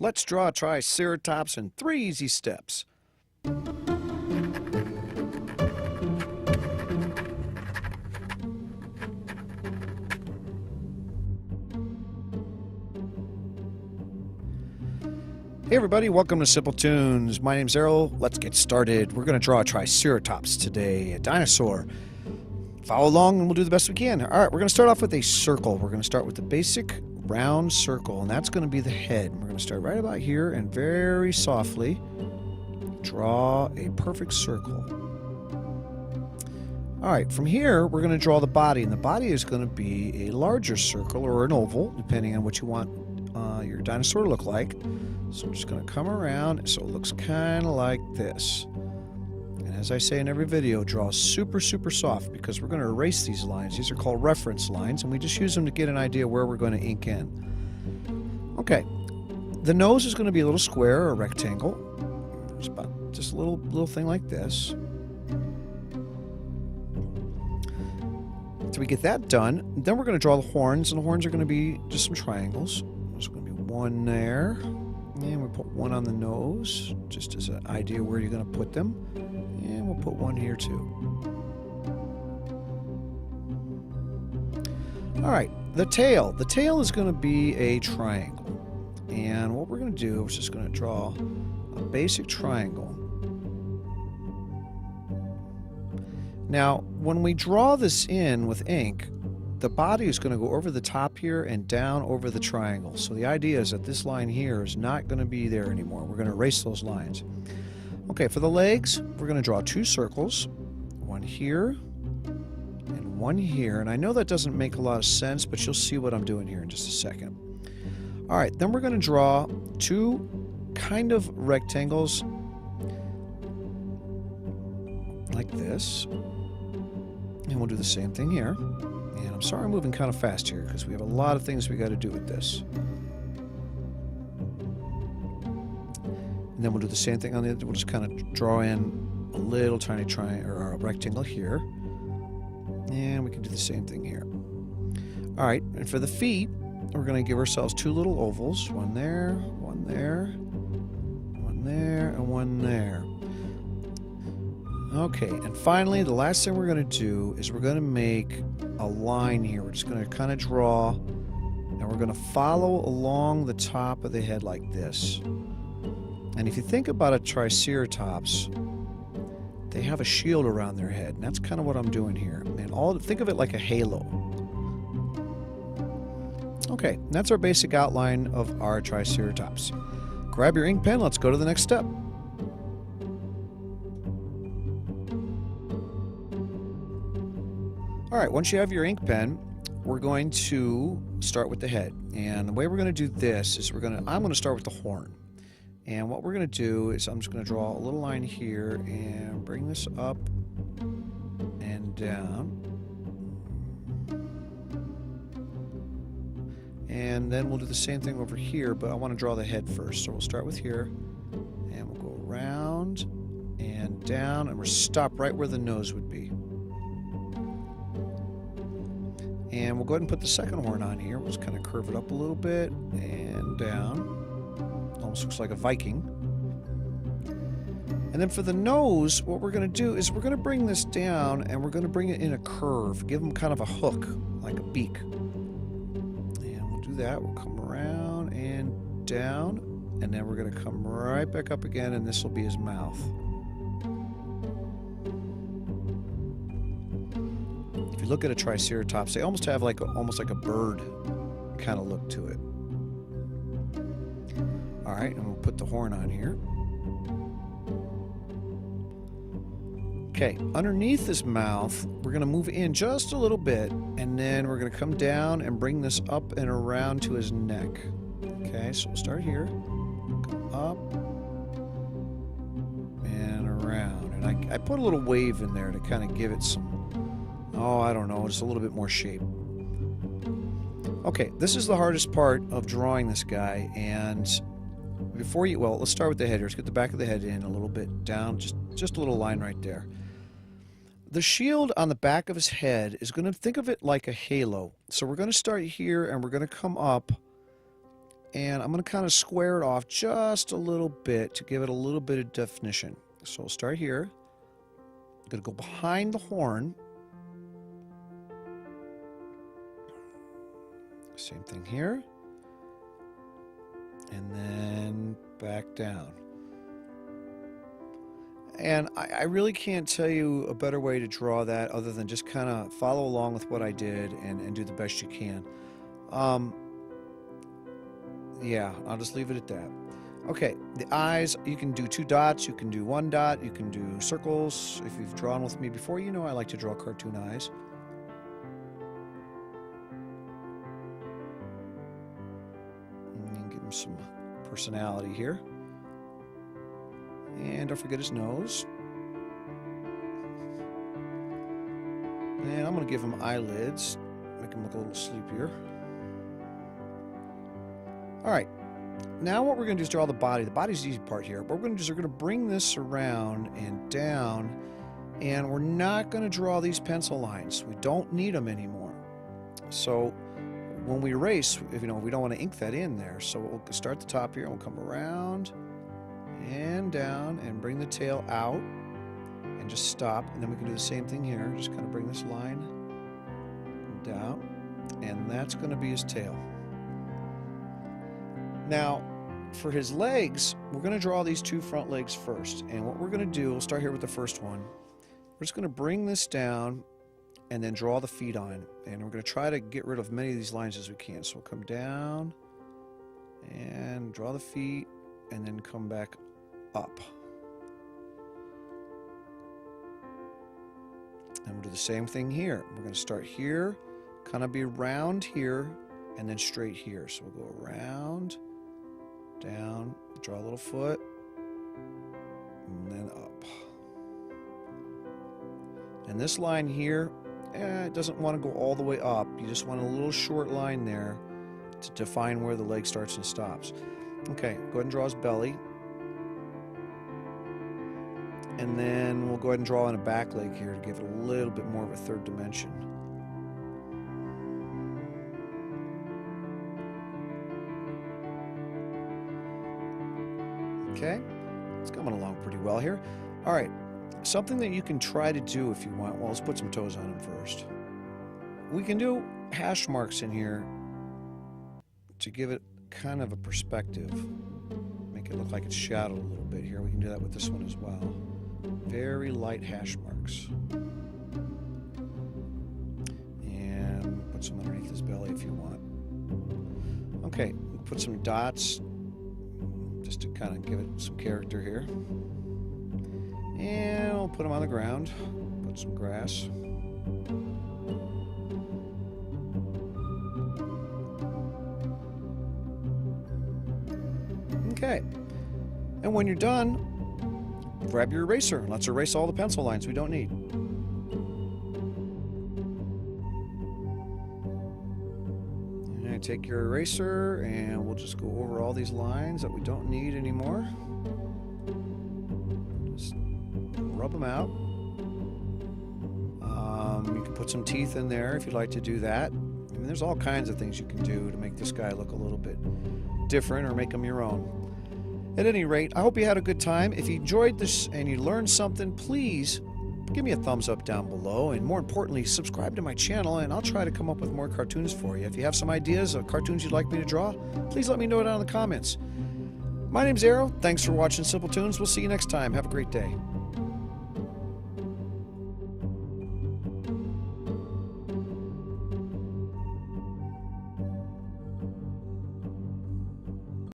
Let's draw a Triceratops in 3 easy steps. Hey everybody, welcome to Simpletoons. My name's Errol. Let's get started. We're going to draw a Triceratops today, a dinosaur. Follow along and we'll do the best we can. Alright, we're going to start off with a circle. We're going to start with the basic round circle, and that's going to be the head. We're going to start right about here and very softly draw a perfect circle. Alright, from here we're going to draw the body, and the body is going to be a larger circle or an oval, depending on what you want your dinosaur to look like. So I'm just going to come around so it looks kind of like this. And as I say in every video, draw super soft, because we're going to erase these lines. These are called reference lines, and we just use them to get an idea where we're going to ink in. Okay, the nose is going to be a little square or rectangle. It's about just a little thing like this. After we get that done, then we're going to draw the horns, and the horns are going to be just some triangles. There's going to be one there. And we'll put one on the nose, just as an idea where you're going to put them. And we'll put one here too. Alright, the tail. The tail is going to be a triangle. And what we're going to do is just going to draw a basic triangle. Now, when we draw this in with ink, the body is going to go over the top here and down over the triangle. So the idea is that this line here is not going to be there anymore. We're going to erase those lines. Okay, for the legs, we're going to draw 2 circles. One here and one here. And I know that doesn't make a lot of sense, but you'll see what I'm doing here in just a second. Alright, then we're going to draw 2 kind of rectangles like this. And we'll do the same thing here. And I'm sorry I'm moving kind of fast here, because we have a lot of things we got to do with this. And then we'll do the same thing on the other. We'll just kind of draw in a little tiny triangle or a rectangle here. And we can do the same thing here. Alright, and for the feet, we're going to give ourselves 2 little ovals. One there, one there, one there, and one there. Okay, and finally, the last thing we're going to do is we're going to make a line here. We're just going to kind of draw, and we're going to follow along the top of the head like this. And if you think about a Triceratops, they have a shield around their head, and that's kind of what I'm doing here. And think of it like a halo. Okay, and that's our basic outline of our Triceratops. Grab your ink pen, let's go to the next step. Alright, once you have your ink pen, we're going to start with the head. And the way we're going to do this is I'm going to start with the horn. And what we're going to do is I'm just going to draw a little line here and bring this up and down. And then we'll do the same thing over here, but I want to draw the head first. So we'll start with here, and we'll go around and down, and we'll stop right where the nose would be. And we'll go ahead and put the second horn on here. We'll just kind of curve it up a little bit and down. Almost looks like a Viking. And then for the nose, what we're going to do is we're going to bring this down, and we're going to bring it in a curve. Give him kind of a hook, like a beak. And we'll do that. We'll come around and down. And then we're going to come right back up again, and this will be his mouth. If you look at a Triceratops, they almost have almost like a bird kind of look to it. Alright, and we'll put the horn on here. Okay, underneath his mouth, we're going to move in just a little bit, and then we're going to come down and bring this up and around to his neck. Okay, so we'll start here, come up, and around. And I put a little wave in there to kind of give it some, I don't know, just a little bit more shape. Okay, this is the hardest part of drawing this guy, and let's start with the head here. Let's get the back of the head in a little bit down, just a little line right there. The shield on the back of his head is going to think of it like a halo. So we're going to start here, and we're going to come up And I'm going to kind of square it off just a little bit to give it a little bit of definition. So we'll start here. I'm going to go behind the horn. Same thing here. And then back down. And I really can't tell you a better way to draw that other than just kind of follow along with what I did and do the best you can. Yeah, I'll just leave it at that. Okay, the eyes, you can do 2 dots, you can do 1 dot, you can do circles. If you've drawn with me before, you know I like to draw cartoon eyes. And give him some personality here. And don't forget his nose. And I'm going to give him eyelids, make him look a little sleepier. Alright, now what we're going to do is draw the body. The body's the easy part here. What we're going to do is we're going to bring this around and down, and we're not going to draw these pencil lines. We don't need them anymore. So when we erase, we don't want to ink that in there. So we'll start at the top here, and we'll come around and down and bring the tail out and just stop. And then we can do the same thing here. Just kind of bring this line down, and that's going to be his tail. Now, for his legs, we're going to draw these 2 front legs first. And what we're going to do, we'll start here with the first one. We're just going to bring this down and then draw the feet on. And we're going to try to get rid of many of these lines as we can. So we'll come down and draw the feet and then come back up. And we'll do the same thing here. We're going to start here, kind of be round here, and then straight here. So we'll go around, down, draw a little foot, and then up. And this line here, it doesn't want to go all the way up. You just want a little short line there to define where the leg starts and stops. Okay, go ahead and draw his belly. And then we'll go ahead and draw in a back leg here to give it a little bit more of a 3rd dimension. Okay, it's coming along pretty well here. All right, something that you can try to do if you want. Well, let's put some toes on him first. We can do hash marks in here to give it kind of a perspective. Make it look like it's shadowed a little bit here. We can do that with this one as well. Very light hash marks. And put some underneath his belly if you want. Okay, put some dots just to kind of give it some character here. And we'll put them on the ground. Put some grass. Okay. And when you're done, grab your eraser and let's erase all the pencil lines we don't need. And take your eraser and we'll just go over all these lines that we don't need anymore. Just rub them out. You can put some teeth in there if you'd like to do that. I mean, there's all kinds of things you can do to make this guy look a little bit different or make him your own. At any rate, I hope you had a good time. If you enjoyed this and you learned something, please give me a thumbs up down below. And more importantly, subscribe to my channel and I'll try to come up with more cartoons for you. If you have some ideas of cartoons you'd like me to draw, please let me know down in the comments. My name's Arrow. Thanks for watching Simpletoons. We'll see you next time. Have a great day.